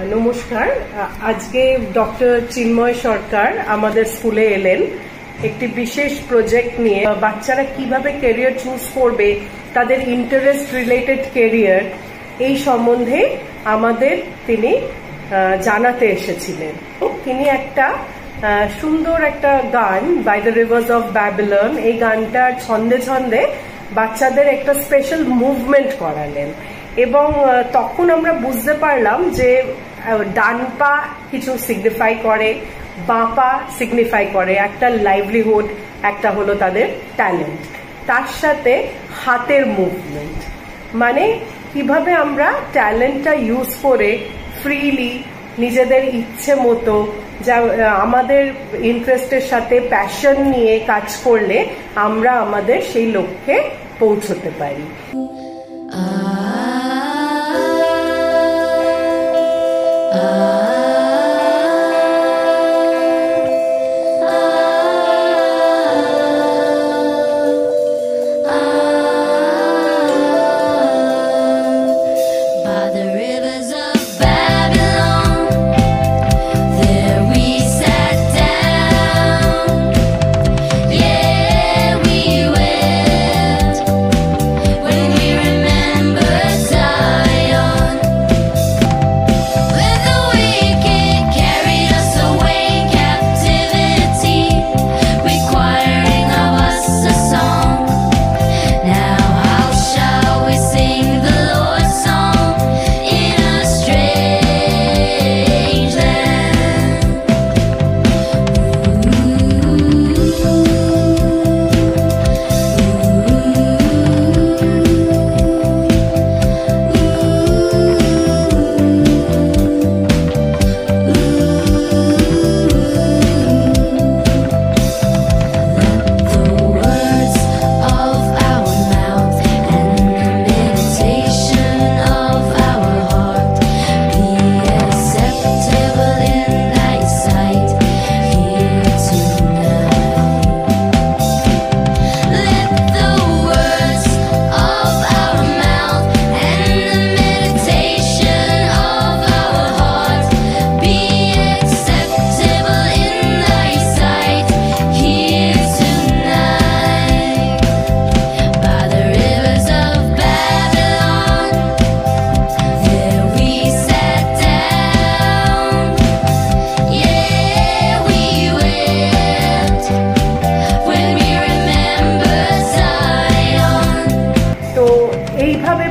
নমস্কার। আজকে ডক্টর চিন্ময় সরকার আমাদের স্কুলে এলেন একটি বিশেষ প্রজেক্ট নিয়ে। বাচ্চারা কিভাবে ক্যারিয়ার চুজ করবে, তাদের ইন্টারেস্ট রিলেটেড ক্যারিয়ার, এই সম্বন্ধে আমাদের তিনি জানাতে এসেছিলেন। তিনি একটা সুন্দর একটা গান, by the rivers of Babylon, এই গানটার ছন্দে ছন্দে বাচ্চাদের একটা স্পেশাল মুভমেন্ট করালেন এবং তখন আমরা বুঝতে পারলাম যে ডান পা কিছু সিগনিফাই করে, বাঁ পা সিগনিফাই করে একটা লাইভলিহুড, একটা হলো তাদের ট্যালেন্ট, তার সাথে হাতের মুভমেন্ট, মানে কিভাবে আমরা ট্যালেন্টটা ইউজ করে ফ্রিলি নিজেদের ইচ্ছে মতো যা আমাদের ইন্টারেস্টের সাথে প্যাশন নিয়ে কাজ করলে আমরা আমাদের সেই লক্ষ্যে পৌঁছতে পারি।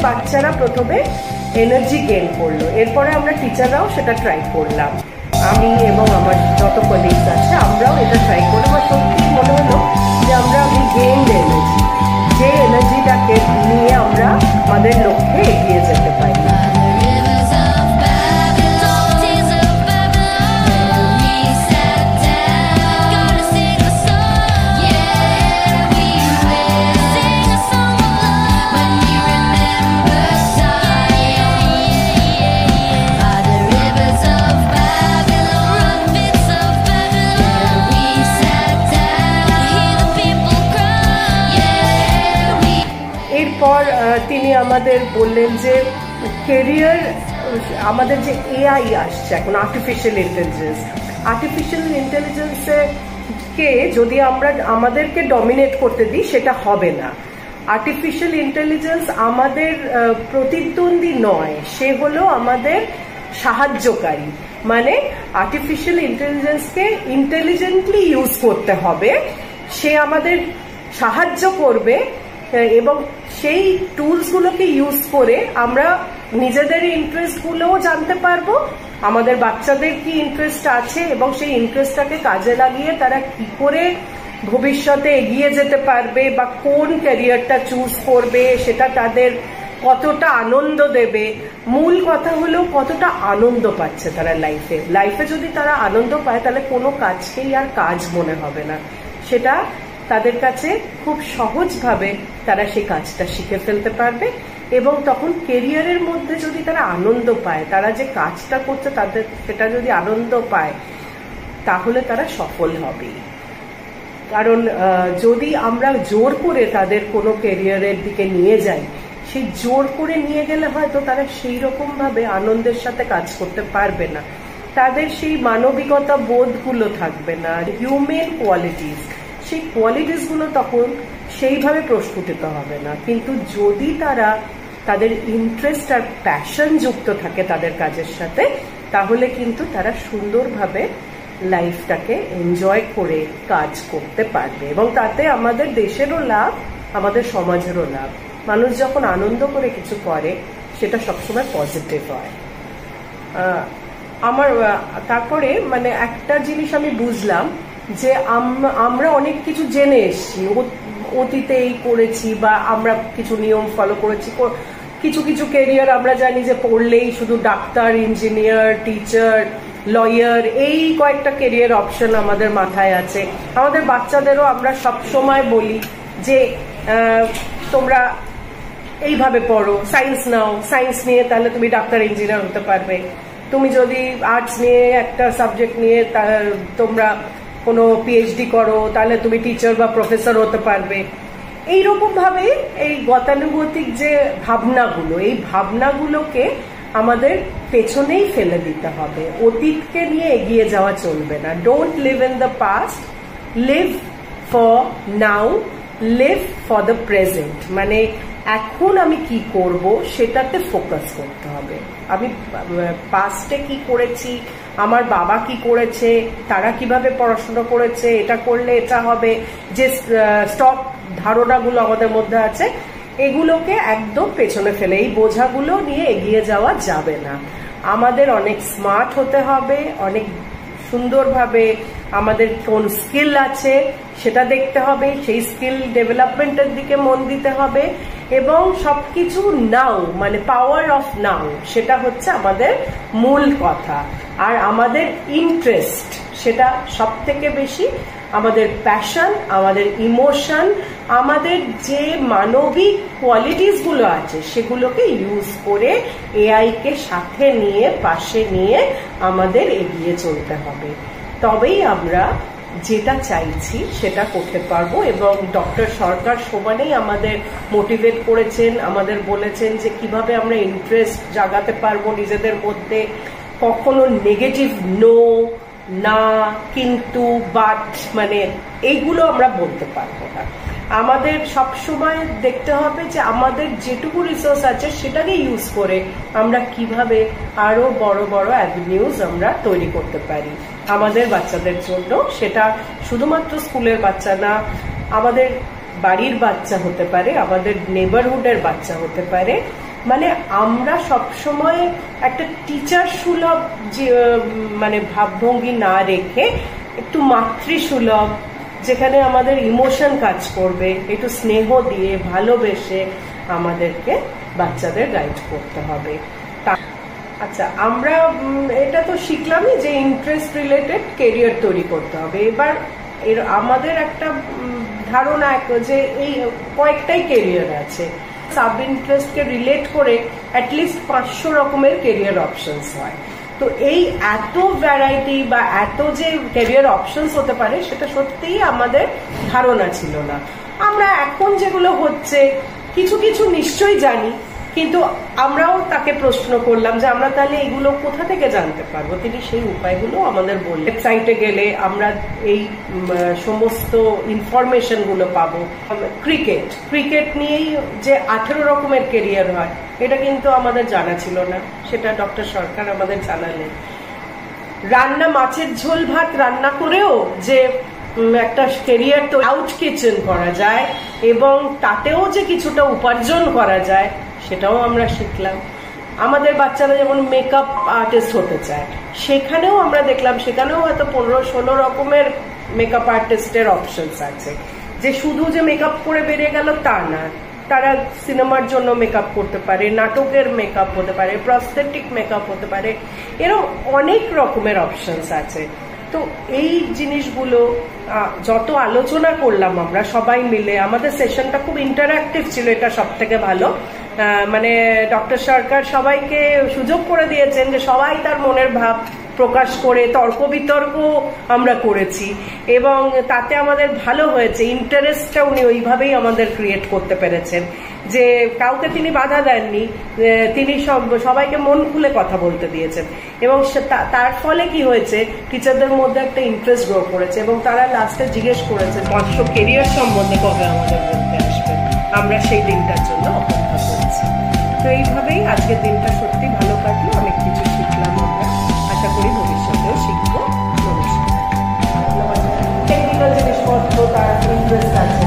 বাচ্চারা প্রথমে এনার্জি গেইন করলো, এরপরে আমরা টিচাররাও সেটা ট্রাই করলাম, আমি এবং আমার যত কলিগস আছে আমরাও এটা ট্রাই করলাম। আর সত্যি মনে হলো যে আমরা গেইনড এনার্জি, যে এনার্জিটাকে নিয়ে আমরা আমাদের লক্ষ্যে এগিয়ে যেতে পারি। এরপর তিনি আমাদের বললেন যে ক্যারিয়ার, আমাদের যে এআই আসছে এখন, আর্টিফিশিয়াল ইন্টেলিজেন্সকে যদি আমরা আমাদেরকে ডমিনেট করতে দিই সেটা হবে না। আর্টিফিশিয়াল ইন্টেলিজেন্স আমাদের প্রতিদ্বন্দ্বী নয়, সে হলো আমাদের সাহায্যকারী। মানে আর্টিফিশিয়াল ইন্টেলিজেন্সকে ইন্টেলিজেন্টলি ইউজ করতে হবে, সে আমাদের সাহায্য করবে এবং সেই টুলসগুলোকে ইউজ করে আমরা নিজেদের ইন্টারেস্টগুলোও জানতে পারবো, আমাদের বাচ্চাদের কি ইন্টারেস্ট আছে এবং সেই ইন্টারেস্টটাকে কাজে লাগিয়ে তারা কি করে ভবিষ্যতে এগিয়ে যেতে পারবে বা কোন ক্যারিয়ারটা চুজ করবে, সেটা তাদের কতটা আনন্দ দেবে। মূল কথা হলো কতটা আনন্দ পাচ্ছে তারা লাইফে যদি তারা আনন্দ পায় তাহলে কোনো কাজকেই আর কাজ মনে হবে না, সেটা তাদের কাছে খুব সহজভাবে তারা সেই কাজটা শিখে ফেলতে পারবে এবং তখন ক্যারিয়ারের মধ্যে যদি তারা আনন্দ পায়, তারা যে কাজটা করছে তাদের সেটা যদি আনন্দ পায়, তাহলে তারা সফল হবে। কারণ যদি আমরা জোর করে তাদের কোনো ক্যারিয়ারের দিকে নিয়ে যাই সেই জোর করে নিয়ে গেলে হয়তো তারা সেই রকম ভাবে আনন্দের সাথে কাজ করতে পারবে না, তাদের সেই মানবিকতা বোধগুলো থাকবে না, হিউম্যান কোয়ালিটিস, সেই কোয়ালিটিস গুলো তখন সেইভাবে প্রস্ফুটিত হবে না। কিন্তু যদি তারা তাদের ইন্টারেস্ট আর প্যাশন যুক্ত থাকে তাদের কাজের সাথে, তাহলে কিন্তু তারা সুন্দরভাবে লাইফটাকে এনজয় করে কাজ করতে পারবে, এবং তাতে আমাদের দেশেরও লাভ, আমাদের সমাজেরও লাভ। মানুষ যখন আনন্দ করে কিছু করে সেটা সবসময় পজিটিভ হয়। আমার তারপরে মানে একটা জিনিস আমি বুঝলাম যে আমরা অনেক কিছু জেনে এসছি, অতীতে এই করেছি বা আমরা কিছু নিয়ম ফলো করেছি, কিছু কিছু কেরিয়ার আমরা জানি যে পড়লেই শুধু ডাক্তার, ইঞ্জিনিয়ার, টিচার, লয়ার, এই কয়েকটা কেরিয়ার অপশন আমাদের মাথায় আছে। আমাদের বাচ্চাদেরও আমরা সব সময় বলি যে তোমরা এইভাবে পড়ো, সায়েন্স নাও, সায়েন্স নিয়ে তাহলে তুমি ডাক্তার, ইঞ্জিনিয়ার হতে পারবে। তুমি যদি আর্টস নিয়ে একটা সাবজেক্ট নিয়ে তোমরা কোনো পিএইচডি করো, তাহলে তুমি টিচার বা প্রফেসর হতে পারবে। এইরকম ভাবে এই গতানুগতিক যে ভাবনাগুলো, এই ভাবনাগুলোকে আমাদের পেছনেই ফেলে দিতে হবে, অতীতকে নিয়ে এগিয়ে যাওয়া চলবে না। Don't live in the past, live for now, live for the present. মানে এখন আমি কি করব সেটাতে ফোকাস করতে হবে। আমি পাস্টে কি করেছি, আমার বাবা কি করেছে, তারা কিভাবে পড়াশোনা করেছে, এটা করলে এটা হবে, যে স্টক ধারণাগুলো আমাদের মধ্যে আছে, এগুলোকে একদম পেছনে ফেলে এই বোঝাগুলো নিয়ে এগিয়ে যাওয়া যাবে না। আমাদের অনেক স্মার্ট হতে হবে, অনেক সুন্দরভাবে আমাদের কোন স্কিল আছে সেটা দেখতে হবে, সেই স্কিল ডেভেলপমেন্টের দিকে মন দিতে হবে, এবং সবকিছু নাও মানে পাওয়ার অফ নাও, সেটা হচ্ছে আমাদের মূল কথা। আর আমাদের ইন্টারেস্ট সেটা সব থেকে বেশি, আমাদের প্যাশন, আমাদের ইমোশন, আমাদের যে মানবিক কোয়ালিটিস গুলো আছে সেগুলোকে ইউজ করে এআই কে সাথে নিয়ে, পাশে নিয়ে আমাদের এগিয়ে চলতে হবে। তবেই আমরা যেটা চাইছি সেটা করতে পারবো। এবং ডক্টর সরকার সমানেই আমাদের মোটিভেট করেছেন, আমাদের বলেছেন যে কিভাবে আমরা ইন্টারেস্ট জাগাতে পারবো নিজেদের মধ্যে, কখনো নেগেটিভ নো, না, কিন্তু, বাট, মানে এইগুলো আমরা বলতে পারবো না। আমাদের সব সময় দেখতে হবে যে আমাদের যেটুকু রিসোর্স আছে সেটাকে ইউজ করে আমরা কিভাবে আরো বড় বড় অ্যাভিনিউজ আমরা তৈরি করতে পারি আমাদের বাচ্চাদের জন্য। সেটা শুধুমাত্র স্কুলের বাচ্চা না, আমাদের বাড়ির বাচ্চা হতে পারে, আমাদের নেবারহুডের বাচ্চা হতে পারে। মানে আমরা সবসময় একটা টিচার সুলভ মানে ভাবভঙ্গি না রেখে একটু মাতৃসুলভ, যেখানে আমাদের ইমোশন কাজ করবে, একটু স্নেহ দিয়ে ভালোবেসে আমাদেরকে বাচ্চাদের গাইড করতে হবে। আচ্ছা, আমরা এটা তো শিখলামই যে ইন্টারেস্ট রিলেটেড কেরিয়ার তৈরি করতে হবে। এবার আমাদের একটা ধারণা যে এই কয়েকটাই কেরিয়ার আছে, সাব ইন্টারেস্টকে রিলেট করে অ্যাটলিস্ট 500 রকমের কেরিয়ার অপশনস হয়। তো এই এত ভ্যারাইটি বা এত যে ক্যারিয়ার অপশনস হতে পারে সেটা সত্যিই আমাদের ধারণা ছিল না। আমরা এখন যেগুলো হচ্ছে কিছু কিছু নিশ্চয়ই জানি, কিন্তু আমরাও তাকে প্রশ্ন করলাম যে আমরা তাহলে এগুলো কোথা থেকে জানতে পারবো। তিনি সেই উপায়গুলো আমাদের বললেন। ওয়েবসাইটে গেলে আমরা এই সমস্ত ইনফরমেশন গুলো পাবো। ক্রিকেট নিয়েই যে 18 রকমের কেরিয়ার হয় এটা কিন্তু আমাদের জানা ছিল না, সেটা ডক্টর সরকার আমাদের জানালেন। রান্না, মাছের ঝোল ভাত রান্না করেও যে একটা কেরিয়ার তো আউট কিচেন করা যায় এবং তাতেও যে কিছুটা উপার্জন করা যায় সেটাও আমরা শিখলাম। আমাদের বাচ্চারা যেমন মেকআপ আর্টিস্ট হতে চায়, সেখানেও আমরা দেখলাম সেখানেও হয়তো 15-16 রকমের মেকআপ আর্টিস্টের অপশনস আছে। যে শুধু যে মেকআপ করে বেরিয়ে গেল তা না, তারা সিনেমার জন্য মেকআপ করতে পারে, নাটকের মেকআপ হতে পারে, প্রস্থেটিক মেকআপ হতে পারে, এরকম অনেক রকমের অপশনস আছে। তো এই জিনিসগুলো যত আলোচনা করলাম আমরা সবাই মিলে, আমাদের সেশনটা খুব ইন্টারঅ্যাক্টিভ ছিল, এটা সব থেকে ভালো। মানে ডক্টর সরকার সবাইকে সুযোগ করে দিয়েছেন যে সবাই তার মনের ভাব প্রকাশ করে তর্ক বিতর্ক আমরা করেছি, এবং তাতে আমাদের ভালো হয়েছে। ইন্টারেস্টটা উনি ওইভাবেই আমাদের ক্রিয়েট করতে পেরেছেন, যে কাউকে তিনি বাধা দেননি, তিনি সবাইকে মন খুলে কথা বলতে দিয়েছেন, এবং তার ফলে কি হয়েছে, টিচারদের মধ্যে একটা ইন্টারেস্ট গ্রো করেছে, এবং তারা লাস্টে জিজ্ঞেস করেছে 500 কেরিয়ার সম্বন্ধে কবে আমাদের বলতে আসবে। আমরা সেই দিনটার জন্য অপেক্ষা করছি। তো এইভাবেই আজকের দিনটা সত্যি ভালো কাটলো, অনেক কিছু শিখলাম আমরা, আশা করি ভবিষ্যতেও শিখবো। নমস্কার। টেকনিক্যাল জিনিসপত্র তার ইন্টারেস্ট আছে।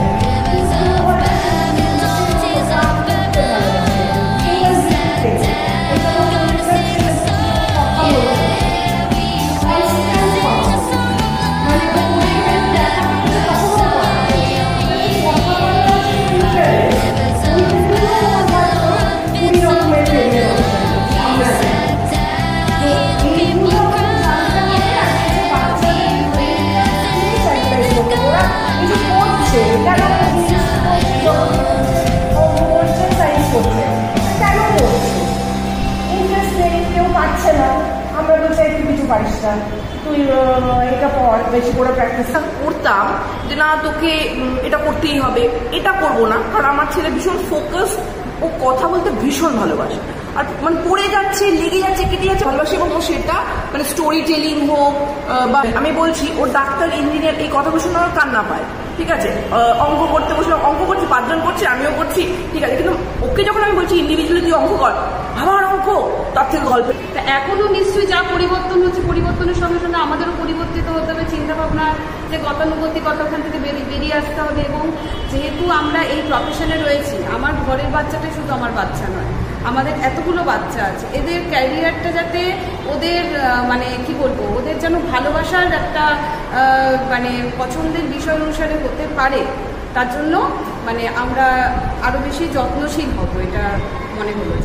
আমরা তো চাই তুই কিছু পারিস না, তুই এটা পর বেশি করে প্র্যাকটিস করতাম যে না তোকে এটা করতেই হবে, এটা করবো না, কারণ আমার ছেলে ভীষণ ফোকাস, ও কথা বলতে ভীষণ ভালোবাসে, আর মানে পড়ে যাচ্ছে, লেগে যাচ্ছে, কেটে যাচ্ছে, ভালোবাসে, এবং ও সেটা মানে স্টোরি টেলিং হোক বা আমি বলছি ওর ডাক্তার ইঞ্জিনিয়ার এই কথাগুলো শুনে ওর কান্না পায়, ঠিক আছে। অঙ্ক করতে বসলে অঙ্ক করছি, 5 জন করছি, আমিও করছি, ঠিক আছে, কিন্তু ওকে যখন আমি বলছি ইন্ডিভিজুয়ালি তুই অঙ্ক কর, আবার অঙ্ক, তার থেকে গল্প। এখনো নিশ্চয়ই যা পরিবর্তন হচ্ছে, পরিবর্তনের সঙ্গে সঙ্গে আমাদেরও পরিবর্তিত হতে হবে চিন্তা ভাবনা, যে গতানুগতিকতা ওখান থেকে বেরিয়ে আসতে হবে। এবং যেহেতু আমরা এই প্রফেশনে রয়েছি, আমার ঘরের বাচ্চাটাই শুধু আমার বাচ্চা নয়, আমাদের এতগুলো বাচ্চা আছে, এদের ক্যারিয়ারটা যাতে ওদের মানে কি বলবো, ওদের যেন ভালোবাসার একটা মানে পছন্দের বিষয় অনুসারে হতে পারে, তার জন্য মানে আমরা আরো বেশি যত্নশীল হব, এটা মনে হলো।